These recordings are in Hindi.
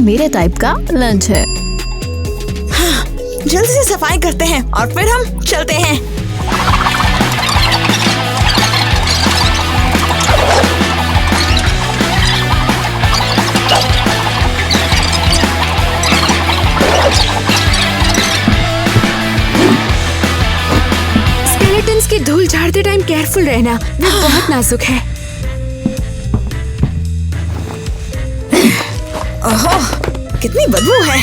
मेरे टाइप का लंच है। हाँ, जल्दी से सफाई करते हैं और फिर हम चलते हैं। स्केलेटन्स की धूल झाड़ते टाइम केयरफुल रहना, वे बहुत नाजुक है। ओहो, कितनी बदबू है।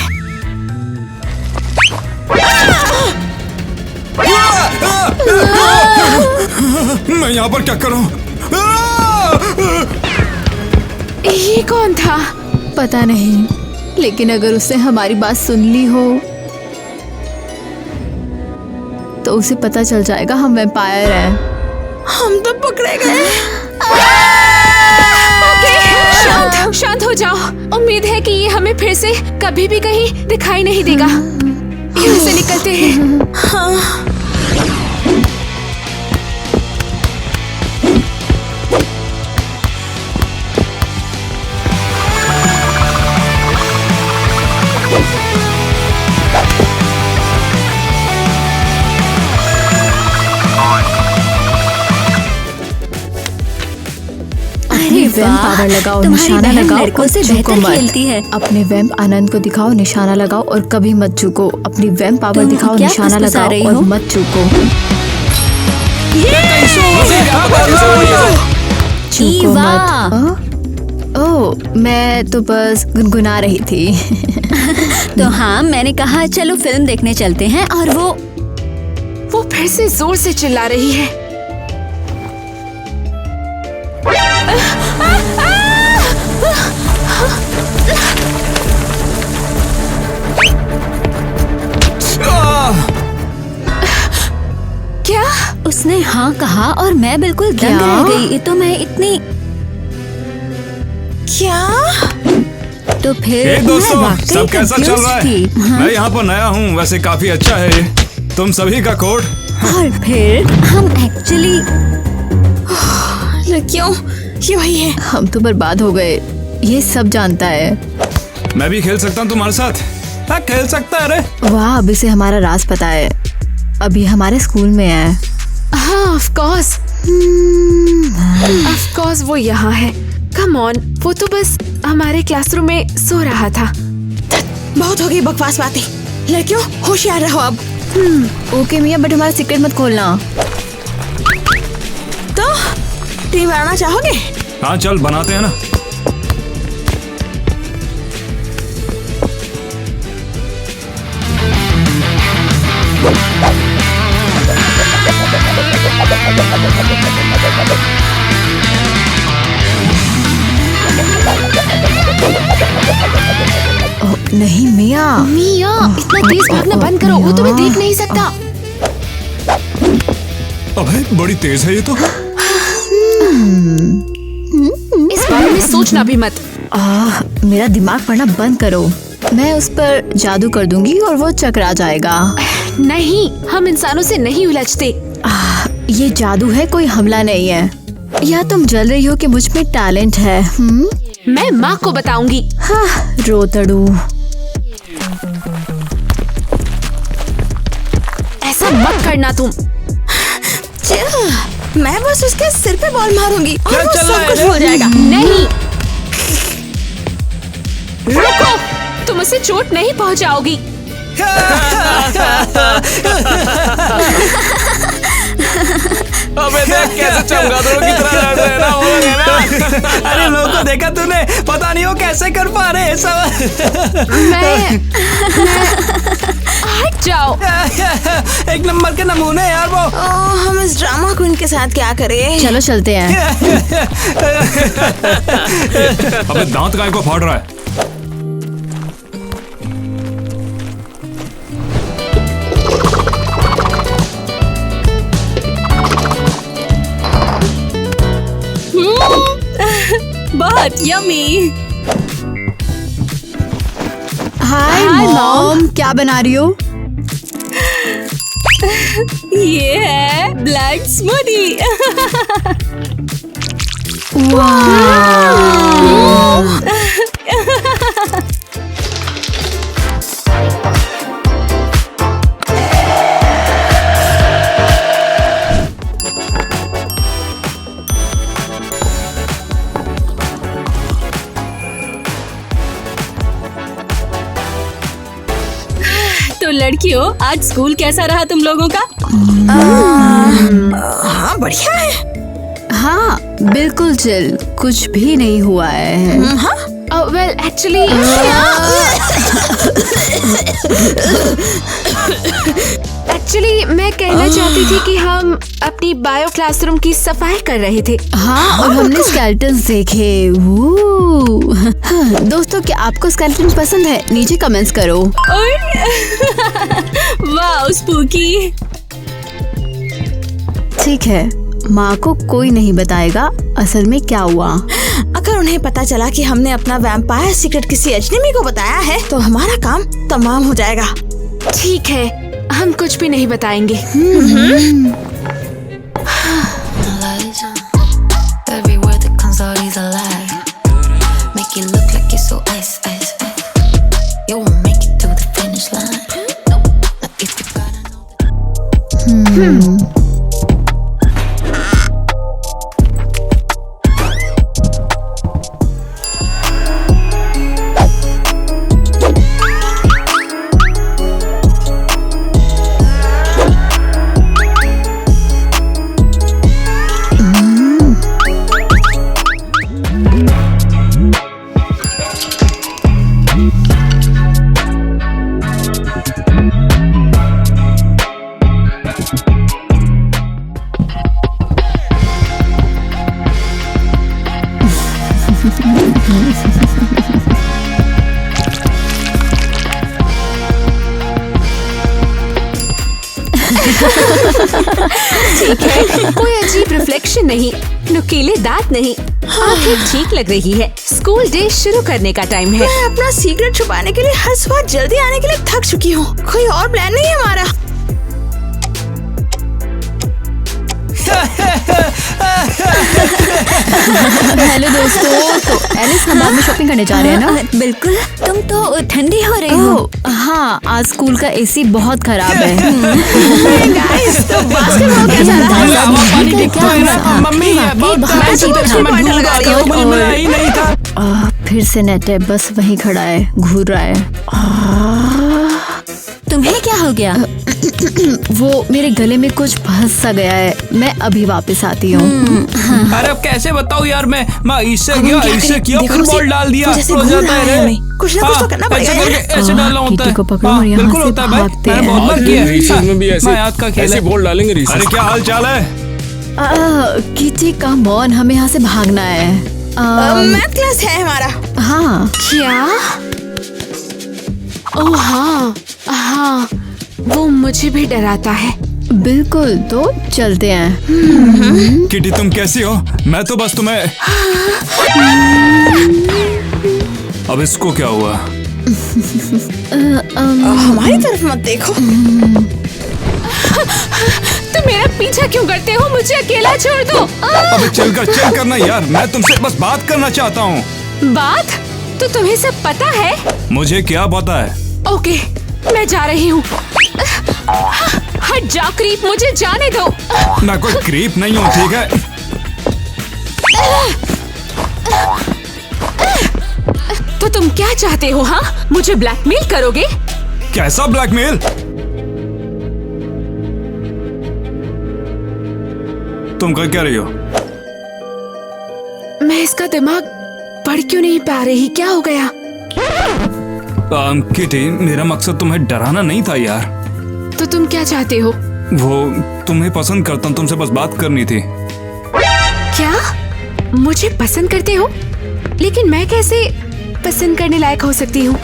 मैं यहाँ पर क्या करूँ? ये कौन था? पता नहीं, लेकिन अगर उसने हमारी बात सुन ली हो तो उसे पता चल जाएगा हम वैम्पायर हैं। हम तो पकड़े गए। शांत शांत हो जाओ। उम्मीद है कि ये हमें फिर से कभी भी कहीं दिखाई नहीं देगा। यहाँ से निकलते हैं। हाँ। अपने वैम्प पावर लगाओ, निशाना लगाओ लड़कों और से झुको बेहतर मत। खेलती है। अपने वैम्प आनंद को दिखाओ, निशाना लगाओ और कभी मत झुको। अपनी वैम्प पावर तुम दिखाओ, क्या निशाना फुसफुसा लगाओ रही और हो? मत झुको। झुको ईवा। मत। ओह, मैं तो बस गुनगुना रही थी। तो हाँ, मैंने कहा चलो फिल्म देखने चलते हैं और वो फिर से जोर से चिल्ला रही है। क्या? उसने हाँ कहा और मैं बिल्कुल दंग क्या? रह गई। तो मैं इतनी क्या? तो फिर हे मैं दोस्तों, वाकई सब कैसा चल confused रहा है? थी। हाँ? मैं यहाँ पर नया हूँ, वैसे काफी अच्छा है ये। तुम सभी का कोड। और फिर हम एक्चुअली लड़कियों, ये वही है। हम तो बर्बाद हो गए, ये सब जानता है। मैं भी खेल सकता हूँ तुम्हारे साथ। हाँ, खेल सकता है। अरे वाह, अभी से हमारा राज पता है। अभी हमारे स्कूल में है। हाँ, ऑफ कोर्स वो यहाँ है। कम ऑन, वो तो बस हमारे क्लासरूम में सो रहा था। बहुत हो गई बकवास बातें। लड़कियों, होशियार रहो अब। ओके मिया, बट हमारा सीक्रेट मत खोलना। तो टीम बनाना चाहोगे? हाँ, चल बनाते हैं ना। ओह, नहीं मिया। मिया, इतना तेज भागना बंद करो, वो तुम्हें देख नहीं सकता। अबे बड़ी तेज है ये तो। इस बारे में सोचना भी मत। मेरा दिमाग पढ़ना बंद करो। मैं उस पर जादू कर दूंगी और वो चकरा जाएगा। नहीं, हम इंसानों से नहीं उलझते। ये जादू है, कोई हमला नहीं है। या तुम जल रही हो कि मुझ में टैलेंट है? मैं माँ को बताऊंगी। हाँ, रोतड़ू। ऐसा मत करना तुम। मैं बस उसके सिर पे बॉल मारूंगी और क्या वो चल रहा सब है कुछ रे? भूल जाएगा। नहीं, रुको, तुम उसे चोट नहीं पहुंचाओगी। अबे देख कैसे चमगादड़ों की तरह लड़ रहे हैं ना वो लोग, है ना? अरे लोगों को देखा तूने? पता नहीं वो कैसे कर पा रहे हैं सब। मैं हट जाओ। एक नंबर के नमूने यार वो। ओह, हम इस ड्रामा क्वीन के साथ क्या करें? चलो चलते हैं। अबे दांत काय को फाड़ रहा है? बहुत यमी। हाय मॉम, क्या बना रही हो? ये है ब्लड स्मूदी। लड़कियों, आज स्कूल कैसा रहा तुम लोगों का? हाँ बढ़िया है। हाँ बिल्कुल चिल, कुछ भी नहीं हुआ है। वेल एक्चुअली मैं कहना चाहती थी कि हम अपनी बायो क्लासरूम की सफाई कर रहे थे। हाँ और हमने स्केलेटन्स देखे। वू। हाँ, दोस्तों क्या आपको स्केलेटन पसंद है? नीचे कमेंट्स करो। वाह स्पूकी। ठीक है, माँ को कोई नहीं बताएगा असल में क्या हुआ। अगर उन्हें पता चला कि हमने अपना वैम्पायर सीक्रेट किसी अजनबी को बताया है तो हमारा काम तमाम हो जाएगा। ठीक है, हम कुछ भी नहीं बताएंगे। Every word that comes out is a lie. Make it look like it's so ice, ice, ice. You won't make it to the finish line. Nope. Not if you gotta know that. ठीक है, कोई अजीब रिफ्लेक्शन नहीं, नुकीले दांत नहीं, आंखें ठीक लग रही है। स्कूल डे शुरू करने का टाइम है। मैं अपना सीक्रेट छुपाने के लिए हर सुबह जल्दी आने के लिए थक चुकी हूँ। कोई और प्लान नहीं है हमारा। हेलो दोस्तों, तो एलिस हम बाद में शॉपिंग करने जा रहे हैं ना? बिल्कुल। तुम तो ठंडी हो रही हो। हाँ, आज स्कूल का एसी बहुत खराब है। गाइस, तो बास्केटबॉल कैसा रहा? मम्मी मुझे मिला ही नहीं था। फिर से नेट है, बस वहीं खड़ा है, घूर रहा है। तुम्हें क्या हो गया? वो मेरे गले में कुछ फंस सा गया है। मैं अभी वापस आती हूँ। अरे अब कैसे बताऊँ यार, मैं इससे किया देखो फिर उसे, बॉल डाल दिया, वो जैसे हो घूर जाता रहा है है रे। हमें। कुछ ना कुछ तो करना पड़ेगा ऐसे यार। करके ऐसे डालना होता किटी है। को पकड़ो और यहाँ बिल्कुल से होता है भाई, भागते मैंने हैं। बहुत बार किया है। रिसेस में भी ऐसे मैं याद का खेल ऐसे है। बॉल डालेंगे रिसेस। अरे क्या हाल चाल है? किटी कम ऑन, हमें यहाँ से भागना है। मैथ क्लास है हमारा। हाँ क्या? ओह हाँ हाँ, वो मुझे भी डराता है। बिल्कुल, तो चलते हैं। किटी तुम कैसी हो? मैं तो बस तुम्हें। अब इसको क्या हुआ? हमारी तरफ मत देखो। तुम मेरा पीछा क्यों करते हो? मुझे अकेला छोड़ दो। अबे चल करना यार, मैं तुमसे बस बात करना चाहता हूँ। बात? तो तुम्हें सब पता है? मुझे क्या पता है? ओके, मैं जा रही हूँ। हट जा क्रीप, मुझे जाने दो। मैं कोई क्रीप नहीं हूँ, ठीक है? तो तुम क्या चाहते हो? हाँ, मुझे ब्लैकमेल करोगे? कैसा ब्लैकमेल? तुम कर क्या रही हो? मैं इसका दिमाग पढ़ क्यों नहीं पा रही? क्या हो गया? किटी, मेरा मकसद तुम्हें डराना नहीं था यार। तो तुम क्या चाहते हो? वो तुम्हें पसंद करता हूँ, तुमसे बस बात करनी थी। क्या? मुझे पसंद करते हो? लेकिन मैं कैसे पसंद करने लायक हो सकती हूँ?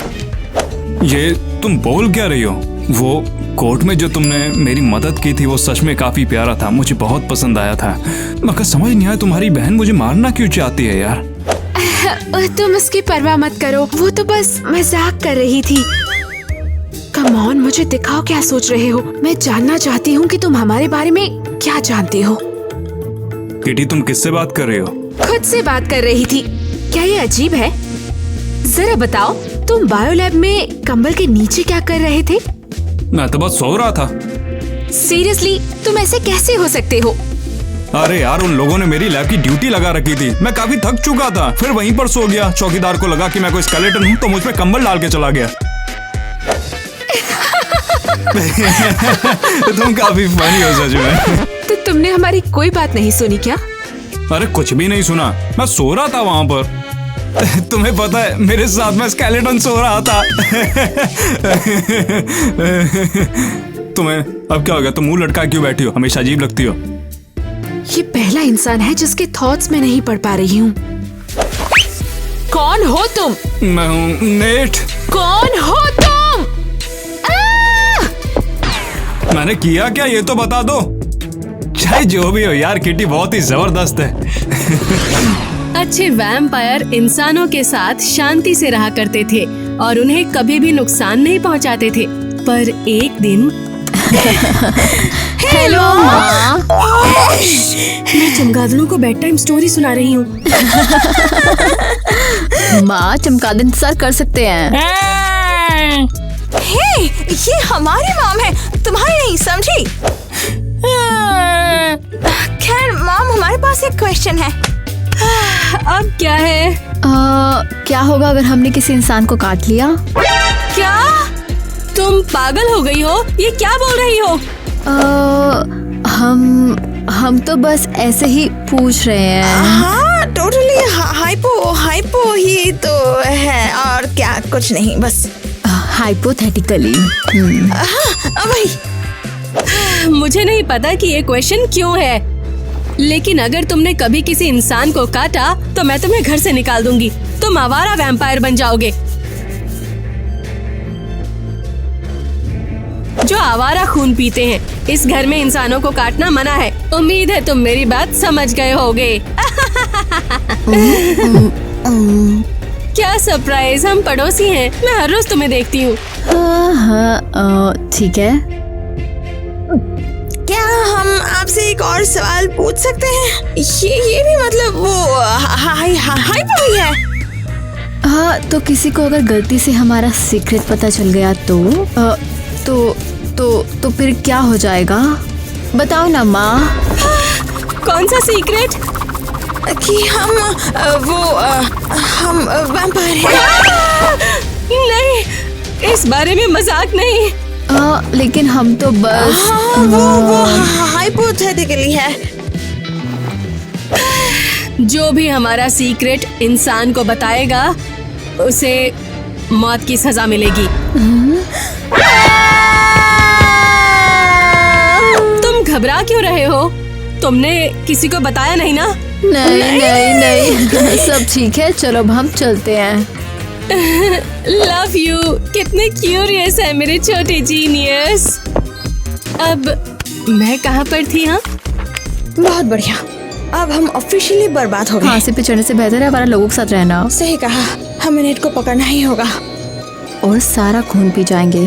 ये तुम बोल क्या रही हो? वो कोर्ट में जो तुमने मेरी मदद की थी वो सच में काफी प्यारा था, मुझे बहुत पसंद आया था। मगर समझ नहीं आया तुम्हारी बहन मुझे मारना क्यों चाहती है यार। तुम उसकी परवाह मत करो, वो तो बस मजाक कर रही थी। कम ऑन, मुझे दिखाओ क्या सोच रहे हो। मैं जानना चाहती हूँ कि तुम हमारे बारे में क्या जानते हो। किटी तुम किससे बात कर रही हो? खुद से बात कर रही थी। क्या ये अजीब है? जरा बताओ, तुम बायो लैब में कंबल के नीचे क्या कर रहे थे? मैं तो बस सो रहा था। सीरियसली, तुम ऐसे कैसे हो सकते हो? अरे यार, उन लोगों ने मेरी लैब की ड्यूटी लगा रखी थी, मैं काफी थक चुका था, फिर वहीं पर सो गया। चौकीदार को लगा कि मैं कोई स्केलेटन हूँ तो मुझ पे कंबल डाल के चला गया। तुम काफी फनी हो सच में। तो तुमने हमारी कोई बात नहीं सुनी क्या? अरे कुछ भी नहीं सुना, मैं सो रहा था वहां पर। तुम्हें पता है मेरे साथ में स्केलेटन सो रहा था। तुम्हें अब क्या हो गया? तुम मुंह लटका क्यों बैठी हो? हमेशा अजीब लगती हो। ये पहला इंसान है जिसके थॉट्स में नहीं पढ़ पा रही हूँ। कौन हो तुम? मैं हूँ नेट। कौन हो तुम? मैंने किया क्या ये तो बता दो। चाहे जो भी हो यार, किटी बहुत ही जबरदस्त है। अच्छे वैम्पायर इंसानों के साथ शांति से रहा करते थे और उन्हें कभी भी नुकसान नहीं पहुंचाते थे। पर एक दिन हेलो माँ। मैं चमगादड़ों को बेड टाइम स्टोरी सुना रही हूँ। माँ चमगादड़ इंतजार कर सकते हैं। हे, ये हमारी मॉम है, तुम्हारी नहीं, समझी? खैर मॉम, हमारे पास एक क्वेश्चन है। अब क्या है? क्या होगा अगर हमने किसी इंसान को काट लिया? क्या तुम पागल हो गई हो? ये क्या बोल रही हो? हम तो बस ऐसे ही पूछ रहे हैं। हाँ टोटली हाइपो ही तो है, और क्या, कुछ नहीं, बस हाइपोथेटिकली। वही। मुझे नहीं पता कि ये क्वेश्चन क्यों है, लेकिन अगर तुमने कभी किसी इंसान को काटा तो मैं तुम्हें घर से निकाल दूंगी। तुम आवारा वैम्पायर बन जाओगे। जो आवारा खून पीते हैं। इस घर में इंसानों को काटना मना है। उम्मीद है तुम मेरी बात समझ गए होगे। क्या सरप्राइज, हम पड़ोसी हैं। मैं हर रोज तुम्हें देखती हूँ। हाँ, ठीक है। क्या हम आपसे एक और सवाल पूछ सकते हैं? ये भी मतलब वो हाइपो ही है। हाँ, तो किसी को अगर गलती से हमारा सीक्रेट पता चल गया तो फिर क्या हो जाएगा? बताओ ना माँ। कौन सा सीक्रेट? कि हम वैम्पायर हैं। नहीं, इस बारे में मजाक नहीं। लेकिन हम तो बस वो हाइपोथेटिकली है। जो भी हमारा सीक्रेट इंसान को बताएगा उसे मौत की सजा मिलेगी। तुम घबरा क्यों रहे हो? तुमने किसी को बताया नहीं ना? नहीं सब ठीक है। चलो अब हम चलते हैं। Love you. कितने क्यूरियस है मेरे छोटे जीनियस। अब मैं कहाँ पर थी? हाँ, बहुत बढ़िया। अब हम ऑफिशियली बर्बाद हो गए। फांसी पे चढ़ने से बेहतर है हमारा लोगों के साथ रहना। सही कहा, हमें नेट को पकड़ना ही होगा और सारा खून पी जाएंगे।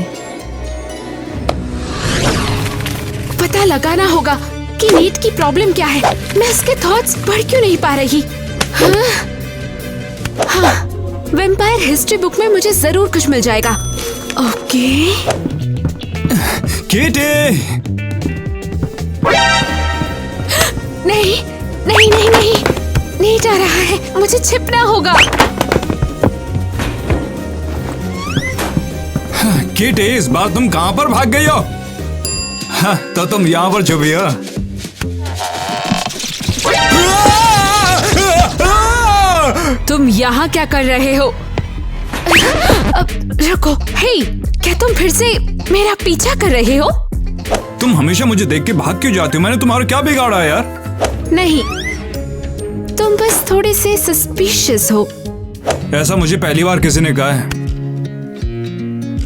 पता लगाना होगा कि नीट की प्रॉब्लम क्या है। मैं इसके थॉट्स पढ़ क्यों नहीं पा रही? हाँ, वैम्पायर हिस्ट्री बुक में मुझे जरूर कुछ मिल जाएगा। ओके। किटी! नहीं नीट आ रहा है, मुझे छिपना होगा। किटी, इस बार तुम कहाँ पर भाग गई हो? हाँ, तो तुम यहाँ पर छुपी हो। तुम यहाँ क्या कर रहे हो? रुको, हे, क्या तुम फिर से मेरा पीछा कर रहे हो? तुम हमेशा मुझे देख के भाग क्यों जाती हो? मैंने तुम्हारा क्या बिगाड़ा है यार? नहीं, तुम बस थोड़े से सस्पिशियस हो। ऐसा मुझे पहली बार किसी ने कहा है।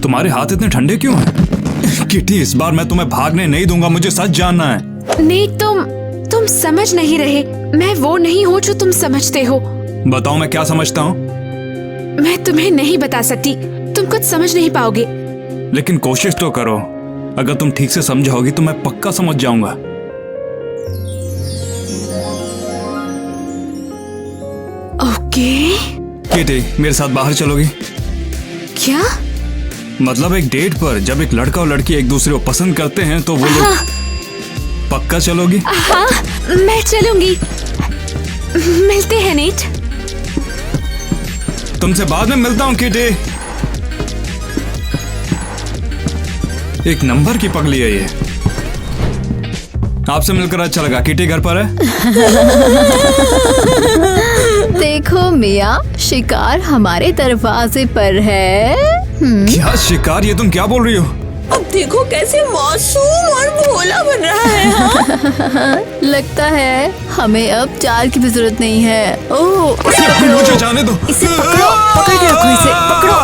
तुम्हारे हाथ इतने ठंडे क्यों हैं? किटी, इस बार मैं तुम्हें भागने नहीं दूंगा। मुझे सच जानना है। नहीं, तुम समझ नहीं रहे। मैं वो नहीं हूँ जो तुम समझते हो। बताओ मैं क्या समझता हूँ? मैं तुम्हें नहीं बता सकती, तुम कुछ समझ नहीं पाओगे। लेकिन कोशिश तो करो। अगर तुम ठीक से समझाओगी तो मैं पक्का समझ जाऊंगा। ओके। किटी, मेरे साथ बाहर चलोगी? क्या? मतलब एक डेट पर जब एक लड़का और लड़की एक दूसरे को पसंद करते हैं तो वो लोग। पक्का चलोगी? हाँ, मैं चलूंगी। मिलते हैं नीट। तुमसे बाद में मिलता हूँ किटी। एक नंबर की पगली है ये। आपसे मिलकर अच्छा लगा। किटी घर पर है? देखो मिया, शिकार हमारे दरवाजे पर है। क्या शिकार? ये तुम क्या बोल रही हो? अब देखो कैसे मासूम और भोला बन रहा है। हाँ? लगता है हमें अब चार की भी जरूरत नहीं है। ओह, इसे पकड़ो। मुझे जाने दो। इसे पकड़ो, पकड़ के रखो इसे, पकड़ो।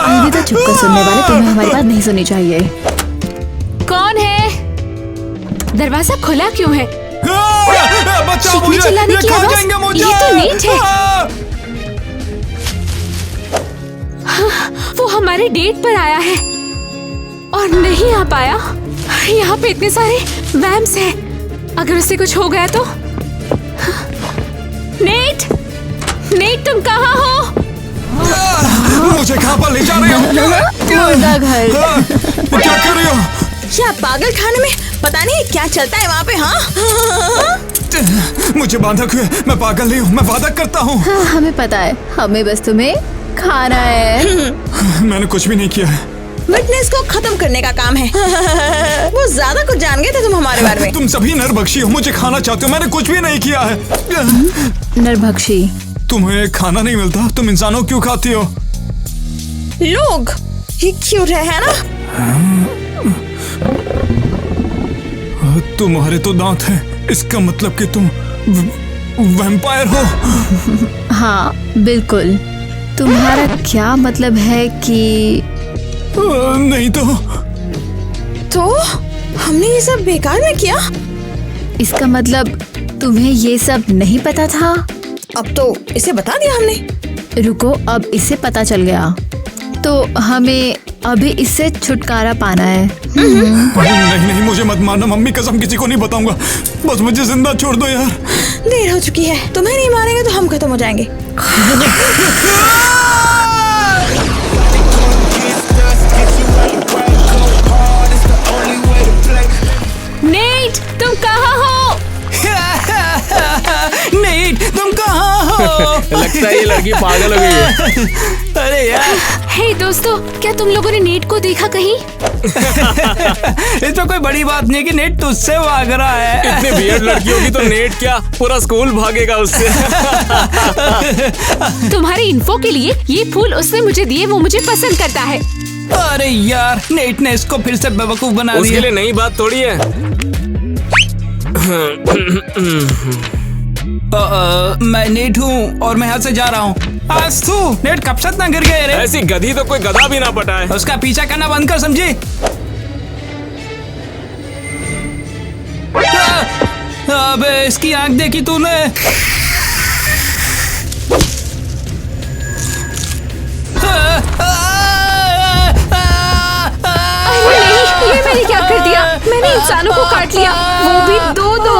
अलविदा चुपकर सुनने वाले, तुम्हें हमारी बात नहीं सुननी चाहिए। कौन है? दरवाजा खुला क्यों है? बचाओ चीखने मुझे, चिल्लाने ये की खा आवाज? जाएंगे मुझे। ये तो नीट है। वो हमारे डेट पर आया है और नहीं आ पाया। यहाँ पे इतने सारे वैम्स हैं। अगर उससे कुछ हो गया तो? नेट, नेट तुम कहाँ हो? मुझे कहाँ पर ले जा रहे हो? मुर्दा घर। क्या कर रही हो? क्या पागल खाने में पता नहीं क्या चलता है वहाँ पे। हाँ? मुझे बांधक हुए। मैं पागल नहीं हूँ, मैं वादा करता हूँ। हाँ, हमें पता है, हमें बस तुम्हें खाना है। मैंने कुछ भी नहीं किया है। विटनेस को खत्म करने का काम है। वो ज्यादा कुछ जान गए थे तुम हमारे बारे में। तुम सभी नरभक्षी हो, मुझे खाना चाहते हो। मैंने कुछ भी नहीं किया है। नरभक्षी? तुम्हें खाना नहीं मिलता, तुम इंसानों क्यों खाती हो? लोग ये क्यूट है ना? तुम्हारे तो दांत हैं, इसका मतलब कि तुम वैम्पायर हो। हाँ बिल्कुल। तुम्हारा क्या मतलब है कि? नहीं तो हमने ये सब बेकार में किया? इसका मतलब तुम्हें ये सब नहीं पता था? अब तो इसे बता दिया हमने। रुको, अब इससे पता चल गया तो हमें अभी इससे छुटकारा पाना है। नहीं नहीं, मुझे मत मारना मम्मी, कसम किसी को नहीं बताऊंगा। बस मुझे जिंदा छोड़ दो यार। देर हो चुकी है, तुम्हें नहीं मारेंगे तो हम खत्म हो जाएंगे। नेट तुम कहाँ हो? नहीं, तुम कहाँ हो? लगता है ये लड़की पागल हो गई है। अरे यार, हे दोस्तों, क्या तुम लोगों ने नेट को देखा कहीं? इसमें कोई बड़ी बात नहीं है कि नेट तुझसे भाग रहा है। इतनी वियर्ड लड़की होगी तो नेट क्या, पूरा स्कूल भागेगा उससे। तुम्हारी इन्फो के लिए, ये फूल उसने मुझे दिए, वो मुझे पसंद करता है। अरे यार, नेट ने इसको फिर से बेवकूफ बना उसके दिया। लिए नई बात थोड़ी है। मैं नेट हूँ और मैं यहाँ से जा रहा हूँ। आज तू नेट कब से इतना गिर गए रे? ऐसी गधी तो कोई गधा भी ना पटा है। उसका पीछा करना बंद कर, समझी? अबे इसकी आंख देखी तूने? अरे नहीं, ये मैंने क्या कर दिया? मैंने इंसानों को काट लिया, वो भी दो दो।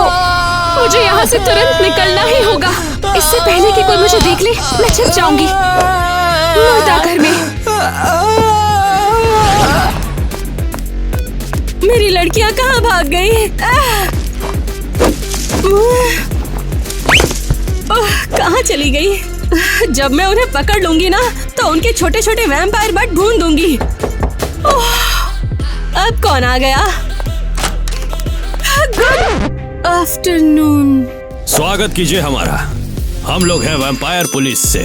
मुझे यहाँ से तुरंत निकलना ही होगा। इससे पहले कि कोई मुझे देख ले, मैं छिप जाऊंगी मुर्दा घर में। मेरी लड़कियां कहाँ भाग गई? कहाँ चली गई? जब मैं उन्हें पकड़ लूंगी ना, तो उनके छोटे छोटे वैम्पायर बट भून दूंगी। अब कौन आ गया? Good afternoon. स्वागत कीजिए हमारा। हम लोग हैं वैम्पायर पुलिस से।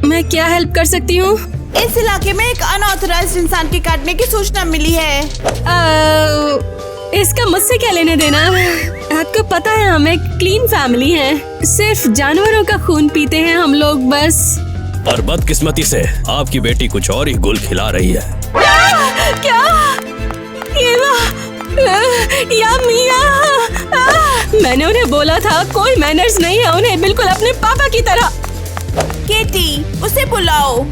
मैं क्या हेल्प कर सकती हूँ? इस इलाके में एक अनऑथराइज्ड इंसान के काटने की सूचना मिली है। इसका मुझसे क्या लेने देना? आपको पता है हम एक क्लीन फैमिली हैं। सिर्फ जानवरों का खून पीते हैं हम लोग बस। पर बदकिस्मती से आपकी बेटी कुछ और ही गुल खिला रही है। क्या? या मिया? मैंने उन्हें बोला था कोई मैनर्स नहीं है उन्हें, बिल्कुल अपने पापा की तरह। केटी, उसे बुलाओ।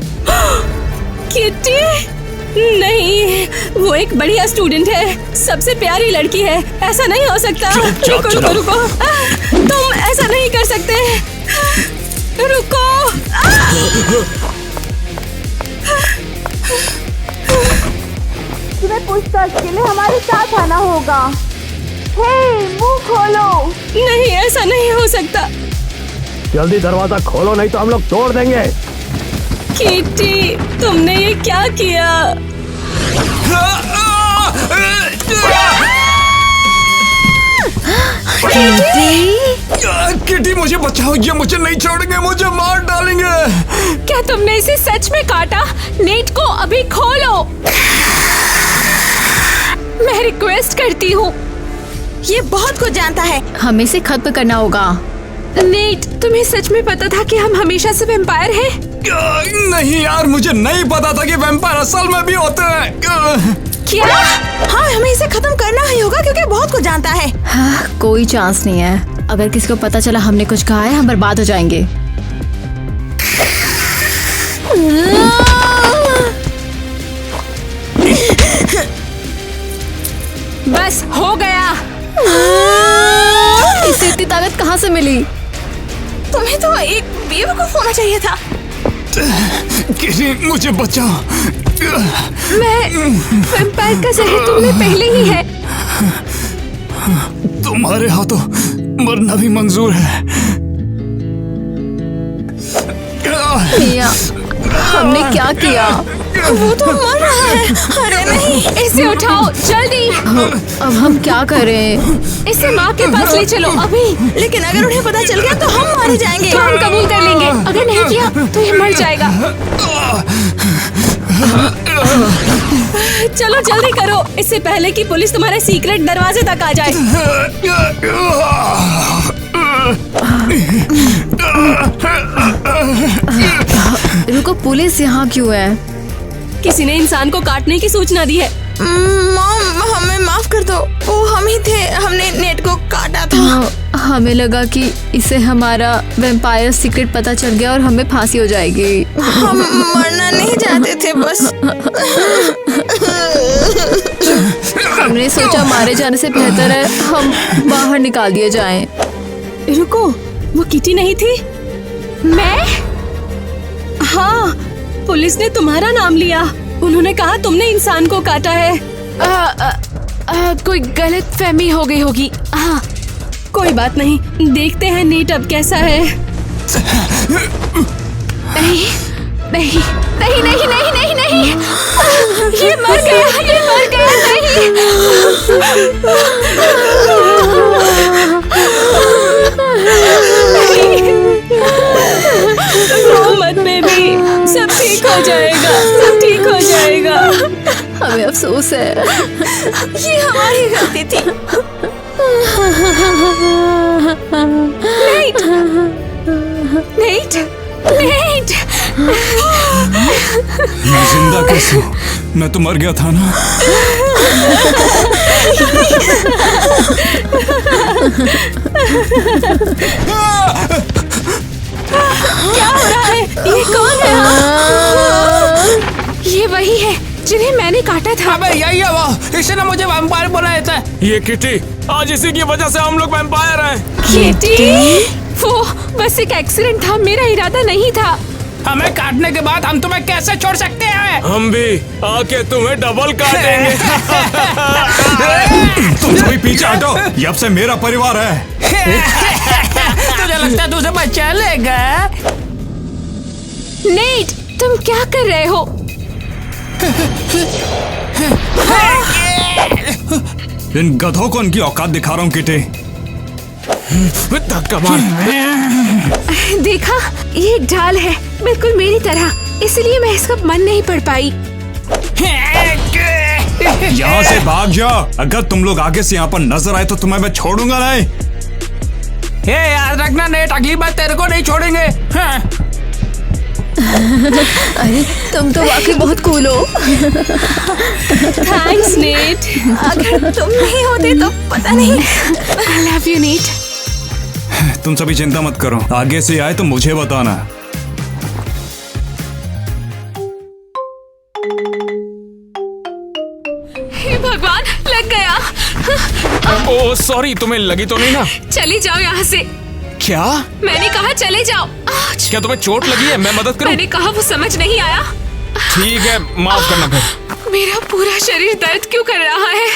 किटी? नहीं, वो एक बढ़िया स्टूडेंट है, सबसे प्यारी लड़की है। ऐसा नहीं हो सकता। रुको रुको रुको, तुम ऐसा नहीं कर सकते। रुको। तुम्हें पूछताछ के लिए हमारे साथ आना होगा। हे, मुंह खोलो। नहीं, ऐसा नहीं हो सकता। जल्दी दरवाजा खोलो नहीं तो हम लोग तोड़ देंगे। किटी, तुमने ये क्या किया? किटी मुझे बचाओ, ये मुझे नहीं छोड़ेंगे, मुझे मार डालेंगे। क्या तुमने इसे सच में काटा? नेट को अभी खोलो। मैं रिक्वेस्ट करती हूँ। ये बहुत कुछ जानता है। हमें इसे खत्म करना होगा। नेट, तुम्हें सच में पता था कि हम हमेशा से वैम्पायर हैं? नहीं यार, मुझे नहीं पता था कि वैम्पायर असल में भी होते हैं। क्या? हाँ, हमें इसे खत्म करना ही होगा क्योंकि बहुत कुछ जानता है। हाँ, कोई चांस नहीं है। अगर किसी को पता चला हमने कुछ कहा है, हम बर्बाद हो जाएंगे। बस हो गया। इसे इतनी ताकत कहाँ से मिली? तुम्हें तो एक बेवकूफ होना चाहिए था। किटी मुझे बचाओ। वैम्पायर का जहर तुमने पहले ही है। तुम्हारे हाथों मरना भी मंजूर है। मिया, हमने क्या किया? वो तो मर रहा है। अरे नहीं, इसे उठाओ जल्दी। अब हम क्या करें? इसे माँ के पास ले चलो अभी। लेकिन अगर उन्हें पता चल गया तो हम मारे जाएंगे। तो हम कबूल कर लेंगे, अगर नहीं किया तो ये मर जाएगा। चलो जल्दी करो, इससे पहले कि पुलिस तुम्हारे सीक्रेट दरवाजे तक आ जाए। रुको, पुलिस यहाँ क्यों है? किसी ने इंसान को काटने की सूचना दी है। मॉम, हमें माफ कर दो। वो हम ही थे, हमने नेट को काटा था। हमें लगा कि इसे हमारा वैम्पायर सीक्रेट पता चल गया और हमें फांसी हो जाएगी। हम मरना नहीं चाहते थे, बस हमने सोचा मारे जाने से बेहतर है हम बाहर निकाल दिए जाएं। रुको, वो किटी नहीं थी? मैं? हाँ, पुलिस ने तुम्हारा नाम लिया। उन्होंने कहा तुमने इंसान को काटा है। कोई गलत फहमी हो गई होगी। हाँ, कोई बात नहीं, देखते हैं नीट अब कैसा है। नहीं नहीं नहीं नहीं नहीं नहीं नहीं, ये मर गया, ये मर गया। रो मत बेबी, सब ठीक हो जाएगा, सब ठीक हो जाएगा। हमें अफसोस है। ये हमारी गलती थी। Net, net, net. मैं जिंदा कैसे हूँ? मैं तो मर गया था ना। क्या हो रहा है? ये कौन है? ये वही है जिन्हें मैंने काटा था। अबे यही है वो, इसे ना मुझे वैम्पायर बुलाया था। ये किटी, आज इसी की वजह से हम लोग वैम्पायर हैं। किटी? वो बस एक एक्सीडेंट था, मेरा इरादा नहीं था। हमें काटने के बाद हम तुम्हें कैसे छोड़ सकते हैं? हम भी आके तुम्हें डबल काटेंगे। तुम सभी पीछे हटो, ये अब से मेरा परिवार है। तुझे लगता है तुझे बचा लेगा? नेट, तुम क्या कर रहे हो? इन गधों को उनकी औकात दिखा रहा हूँ किटी। धक्का मार। देखा, ये एक ढाल है, बिल्कुल मेरी तरह, इसलिए मैं इसका मन नहीं पढ़ पाई। यहाँ से भाग जाओ। अगर तुम लोग आगे से यहाँ पर नजर आए तो तुम्हें मैं छोड़ूंगा नहीं। हे याद रखना नेट, अगली बार तेरे को नहीं छोड़ेंगे। हाँ। अरे तुम तो वाकई बहुत कूल हो। Thanks net. अगर तुम नहीं होते तो पता नहीं। I love you, net. तुम सभी चिंता मत करो, आगे से आए तो मुझे बताना। हे भगवान, लग गया। ओह सॉरी, तुम्हें लगी तो नहीं ना? चले जाओ यहाँ से। क्या? मैंने कहा चले जाओ। क्या तुम्हें चोट लगी है? मैं मदद करूं? मैंने कहा, वो समझ नहीं आया। ठीक है, माफ करना फिर। मेरा पूरा शरीर दर्द क्यों कर रहा है?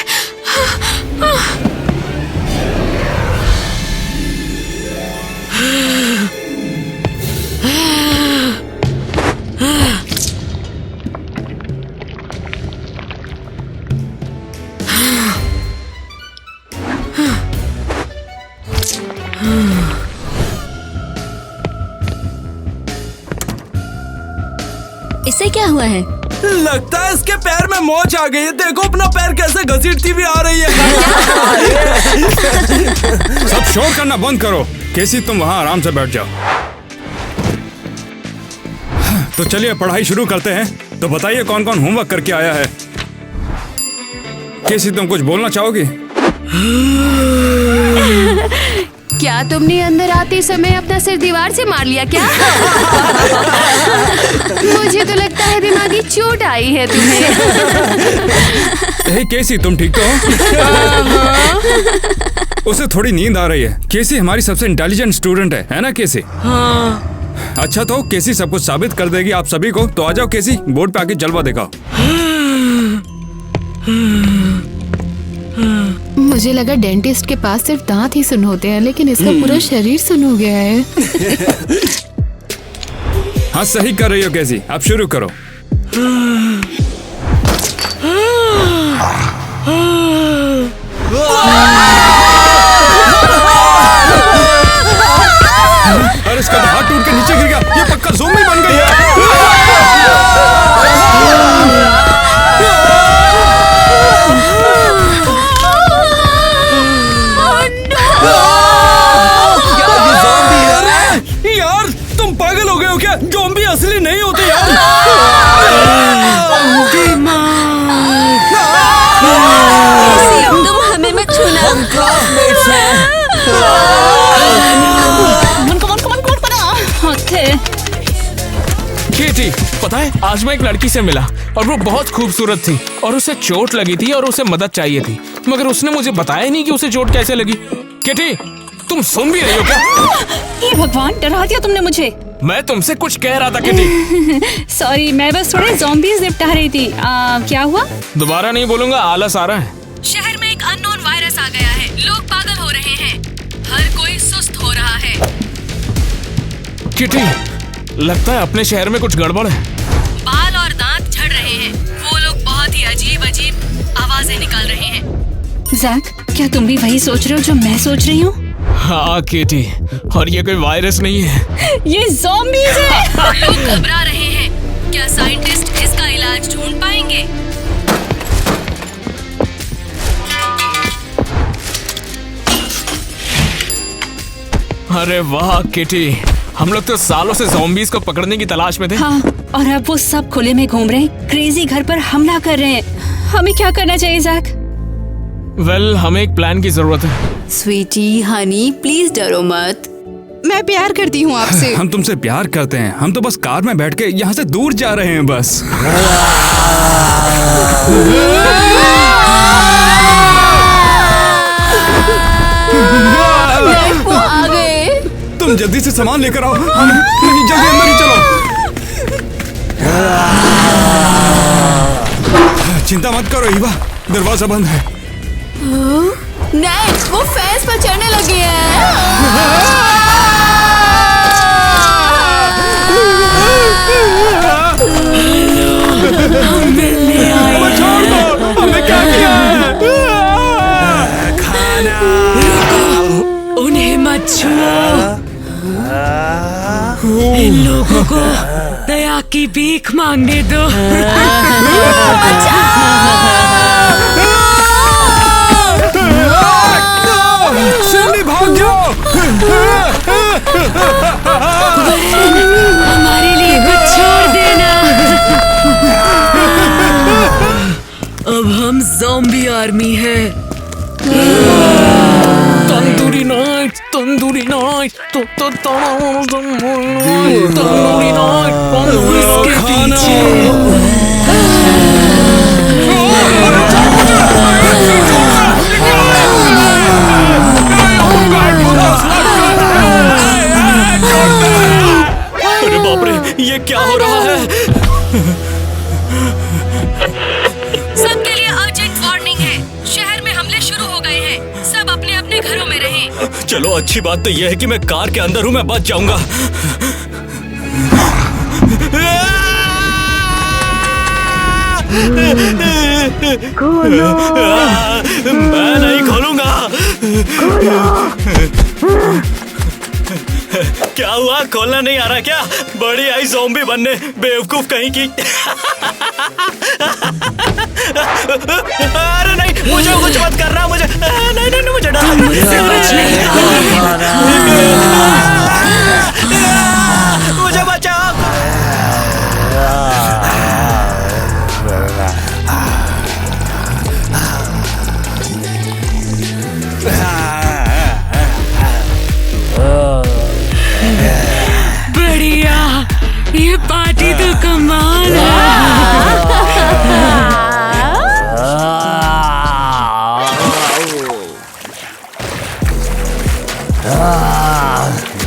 हुआ है? लगता है इसके पैर में मोच आ गई है। देखो अपना पैर कैसे घसीटती भी आ रही है। सब शोर करना बंद करो। कैसी तुम वहाँ आराम से बैठ जाओ। तो चलिए पढ़ाई शुरू करते हैं। तो बताइए कौन कौन होमवर्क करके आया है। कैसी तुम कुछ बोलना चाहोगी? क्या तुमने अंदर आते समय अपना सिर दीवार से मार लिया क्या? मुझे तो लगता है दिमागी चोट आई है तुम्हें। हे कैसी तुम ठीक तो हो? उसे थोड़ी नींद आ रही है। कैसी हमारी सबसे इंटेलिजेंट स्टूडेंट है ना कैसी? हाँ। अच्छा तो कैसी सब कुछ साबित कर देगी आप सभी को। तो आ जाओ कैसी, बोर्ड पे आके जलवा दिखाओ। मुझे लगा डेंटिस्ट के पास सिर्फ दांत ही सुन होते हैं, लेकिन इसका पूरा शरीर सुन हो गया है। हाँ सही कर रही हो कैसी, अब शुरू करो। अरे इसका हाथ टूट के नीचे गिर गया। ये पक्का ज़ोंबी बन गई है। यार तुम पागल हो गए हो क्या? ज़ोंबी असली नहीं होते यार। तुम हमें मत छूना। केटी, पता है आज मैं एक लड़की से मिला और वो बहुत खूबसूरत थी और उसे चोट लगी थी और उसे मदद चाहिए थी, मगर उसने मुझे बताया नहीं कि उसे चोट कैसे लगी। केटी, तुम सुन भी रही हो क्या? हे भगवान, डरा दिया तुमने मुझे। मैं तुमसे कुछ कह रहा था केटी। सॉरी, मैं बस थोड़े ज़ॉम्बीज़ निपटा रही थी। क्या हुआ? दोबारा नहीं बोलूंगा, आलस आ रहा है। शहर में एक अननोन वायरस आ गया है। लोग पागल हो रहे हैं। हर कोई सुस्त हो रहा है। केटी, लगता है अपने शहर में कुछ गड़बड़ है। बाल और दांत झड़ रहे हैं। वो लोग बहुत ही अजीब अजीब आवाजें निकाल रहे हैं। जैक, क्या तुम भी वही सोच रहे हो जो मैं सोच रही हूँ? हाँ केटी, और ये कोई वायरस नहीं है, ये ज़ॉम्बीज़ हैं। लोग घबरा रहे हैं। क्या साइंटिस्ट इसका इलाज ढूंढ पाएंगे? अरे वाह केटी, हम लोग तो सालों से ज़ॉम्बीज़ को पकड़ने की तलाश में थे। हाँ, और अब वो सब खुले में घूम रहे हैं, क्रेजी घर पर हमला कर रहे हैं। हमें क्या करना चाहिए जैक? वेल, हमें एक प्लान की जरूरत है। स्वीटी, हनी, प्लीज डरो मत। मैं प्यार करती हूँ आपसे। हम तुमसे प्यार करते हैं। हम तो बस कार में बैठ के यहाँ से दूर जा रहे हैं बस। वो आ गए। तुम जल्दी से सामान लेकर आओ। नहीं, जल्दी अंदर ही चलो। चिंता मत करो ईवा, दरवाजा बंद है। नहीं, वो फेंस पर चढ़ने लगे हैं। छोड़ दो, हमने क्या किया है? उन्हें मत छुओ। इन लोगों को दया की भीख मांगने दो। सुनी, भाग जाओ। हमारे लिए कुछ छोड़ देना। अब हम ज़ॉम्बी आर्मी हैं। Tandoori night, tandoori night, tandoori night, इसके पीछे अरे बाप रे, ये क्या हो रहा है? सबके लिए अर्जेंट वार्निंग है। शहर में हमले शुरू हो गए हैं। सब अपने अपने घरों में रहें। चलो अच्छी बात तो यह है कि मैं कार के अंदर हूँ, मैं बच जाऊंगा। मैं नहीं खोलूंगा। क्या हुआ, खोलना नहीं आ रहा क्या? बड़ी आई ज़ॉम्बी बनने, बेवकूफ कहीं की। अरे नहीं, मुझे कुछ मत करना, मुझे नहीं नहीं मुझे डर मुझे बचाओ। बढ़िया, ये पार्टी तो कमाल है।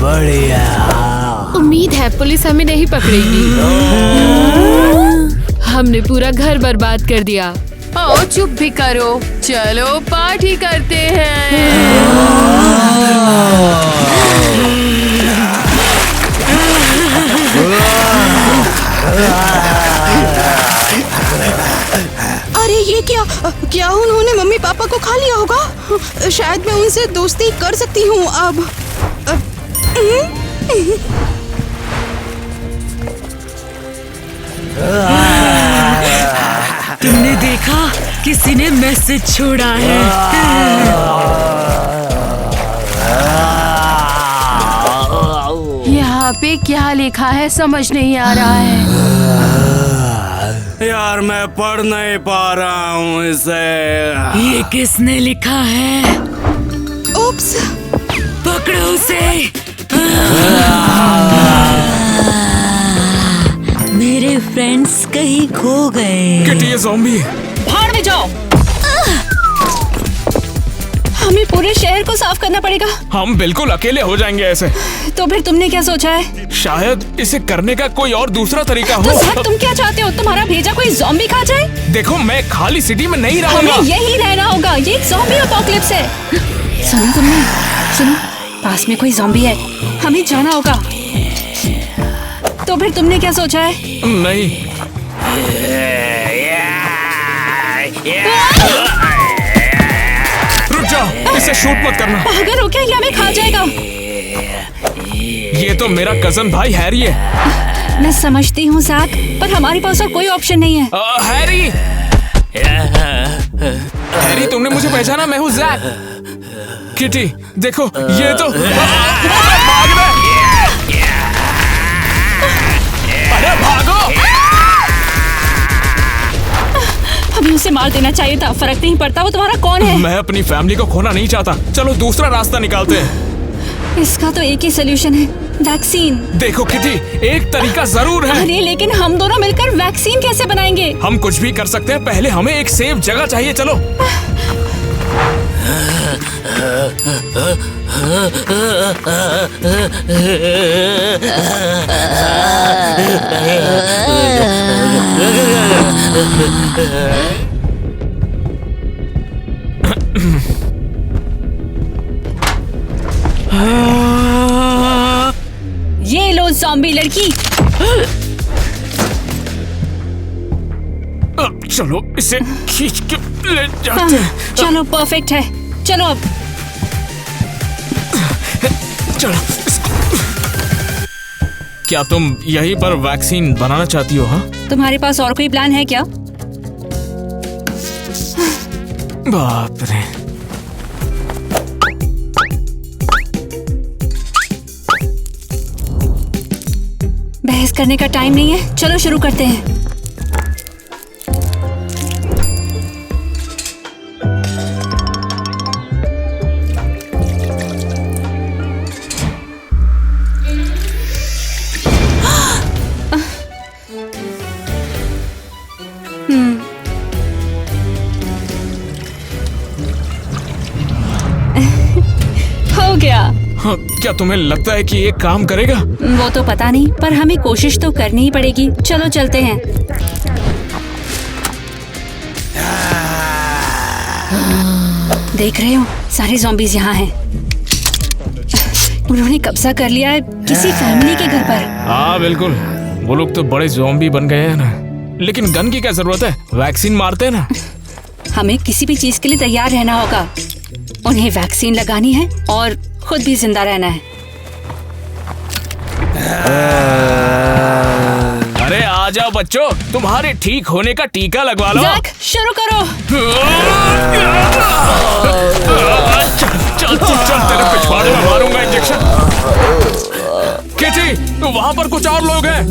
बढ़िया। उम्मीद है पुलिस हमें नहीं पकड़ेगी। हमने पूरा घर बर्बाद कर दिया। ओ चुप भी करो, चलो पार्टी करते हैं। अरे ये क्या उन्होंने मम्मी पापा को खा लिया होगा? शायद मैं उनसे दोस्ती कर सकती हूँ अब। तुमने देखा, किसी ने मैसेज छोड़ा है। यहाँ पे क्या लिखा है समझ नहीं आ रहा है। यार मैं पढ़ नहीं पा रहा हूँ इसे। ये किसने लिखा है? उप्स। पकड़ो उसे। मेरे फ्रेंड्स कहीं खो गए। किटी, ये ज़ॉम्बी है। भाड़ में जाओ। हमें पूरे शहर को साफ करना पड़ेगा। हम बिल्कुल अकेले हो जाएंगे ऐसे। तो फिर तुमने क्या सोचा है? शायद इसे करने का कोई और दूसरा तरीका हो। तो सर तुम क्या चाहते हो? तुम्हारा भेजा कोई ज़ॉम्बी खा जाए? देखो, मैं खाली सिटी में नहीं रहूंगा। हमें यही रहना होगा। ये एक ज़ॉम्बी अपोकलिप्स है। सुनो तुमने, सुनो, पास में कोई ज़ॉम्बी है, हमें जाना होगा। तो फिर तुमने क्या सोचा है? नहीं, रुक जाओ, इसे शूट मत करना। पागल हो क्या? ये हमें खा जाएगा। ये तो मेरा कजन भाई हैरी है। मैं समझती हूँ ज़ैक, पर हमारे पास और कोई ऑप्शन नहीं है। हैरी, हैरी, तुमने मुझे पहचाना? मैं हूँ ज़ैक। किटी, देखो, ये तो भाग रहा है। अरे भागो! हमें उसे मार देना चाहिए था, फर्क नहीं पड़ता वो तुम्हारा कौन है। मैं अपनी फैमिली को खोना नहीं चाहता। चलो दूसरा रास्ता निकालते हैं। इसका तो एक ही सोल्यूशन है, वैक्सीन। देखो किटी, एक तरीका जरूर है। अरे लेकिन हम दोनों मिलकर वैक्सीन कैसे बनाएंगे? हम कुछ भी कर सकते हैं, पहले हमें एक सेफ जगह चाहिए। चलो। ये लो ज़ॉम्बी लड़की। चलो इसे खींच के ले जाते हैं। चलो परफेक्ट है, चलो अब। चलो। क्या तुम यहीं पर वैक्सीन बनाना चाहती हो? हाँ, तुम्हारे पास और कोई प्लान है क्या? बाप रे। बहस करने का टाइम नहीं है, चलो शुरू करते हैं। हो गया। हाँ, क्या तुम्हें लगता है कि ये काम करेगा? वो तो पता नहीं, पर हमें कोशिश तो करनी ही पड़ेगी। चलो चलते हैं। देख रहे हो, सारे ज़ॉम्बीज़ यहाँ हैं। उन्होंने कब्जा कर लिया है किसी फैमिली के घर पर। हाँ बिल्कुल, वो लोग तो बड़े ज़ॉम्बी बन गए हैं ना। लेकिन गन की क्या जरूरत है, वैक्सीन मारते हैं ना। हमें किसी भी चीज के लिए तैयार रहना होगा। उन्हें वैक्सीन लगानी है और खुद भी जिंदा रहना है। अरे आ जाओ बच्चों, तुम्हारे ठीक होने का टीका लगवा लो। जैक, शुरू करो। चल तेरे पिछवाड़े में मारूंगा इंजेक्शन। किटी, वहाँ पर कुछ और लोग हैं।